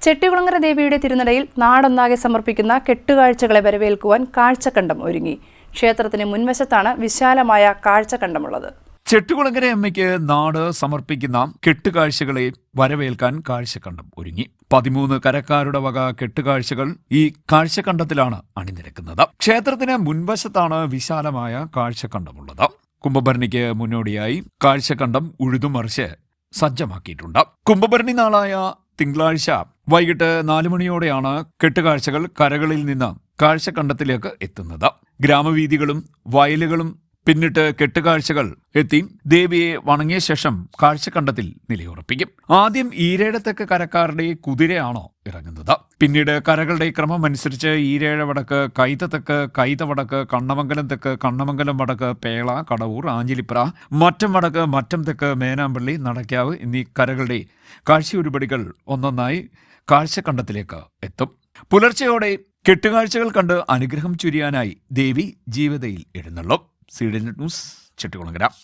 ചെട്ടികുളങ്ങര ദേവിയുടെ തിരുനടയിൽ നാടൊന്നാകെ സമർപ്പിക്കുന്ന കെട്ടുകാഴ്ചകളെ വരവേൽക്കുവാൻ കാഴ്ചക്കണ്ടം ഒരുങ്ങി. ക്ഷേത്രത്തിന് മുൻവശത്താണ് വിശാലമായ കാഴ്ചക്കണ്ടമുള്ളത്. ചെട്ടികുളങ്ങര അമ്മയ്ക്ക് നാട് സമർപ്പിക്കുന്ന കെട്ടുകാഴ്ചകളെ വരവേൽക്കാൻ കാഴ്ചക്കണ്ടം ഒരുങ്ങി. 13 കരക്കാരുടെ വക കെട്ടുകാഴ്ചകൾ ഈ കാഴ്ചക്കണ്ടത്തിലാണ് അണിനിരക്കുന്നത്. ക്ഷേത്രത്തിന് മുൻവശത്താണ് വിശാലമായ കാഴ്ചക്കണ്ടമുള്ളത്. കുംഭഭരണിക്ക് മുന്നോടിയായി കാഴ്ചക്കണ്ടം ഉഴുതുമറിച്ച് സജ്ജമാക്കിയിട്ടുണ്ട്. കുംഭഭരണി നാളായ തിങ്കളാഴ്ച വൈകിട്ട് 4 മണിയോടെയാണ് കെട്ടുകാഴ്ചകൾ കരകളിൽ നിന്ന് കാഴ്ചക്കണ്ടത്തിലേക്ക് എത്തുന്നത്. ഗ്രാമവീഥികളും വയലുകളും പിന്നിട്ട് കെട്ടുകാഴ്ചകൾ എത്തി ദേവിയെ വണങ്ങിയ ശേഷം കാഴ്ചക്കണ്ടത്തിൽ നിലയുറപ്പിക്കും. ആദ്യം ഈരേഴത്തെക്ക് കരക്കാരുടെ കുതിരയാണോ ഇറങ്ങുന്നത്. പിന്നീട് കരകളുടെ ക്രമമനുസരിച്ച് ഈരേഴ വടക്ക്, കൈതത്തെക്ക്, കൈതവടക്ക്, കണ്ണമംഗലം തെക്ക്, കണ്ണമംഗലം വടക്ക്, പേള, കടവൂർ, ആഞ്ഞിലിപ്ര, മറ്റം വടക്ക്, മറ്റം തെക്ക്, മേനാമ്പള്ളി, നടക്കാവ് എന്നീ കരകളുടെ കാഴ്ചയുരുപടികൾ ഒന്നൊന്നായി കാഴ്ചക്കണ്ടത്തിലേക്ക് എത്തും. പുലർച്ചെയോടെ കെട്ടുകാഴ്ചകൾ കണ്ട് അനുഗ്രഹം ചൊരിയാനായി ദേവി ജീവതയിൽ എഴുന്നള്ളും. CDN news, Chettikulangara.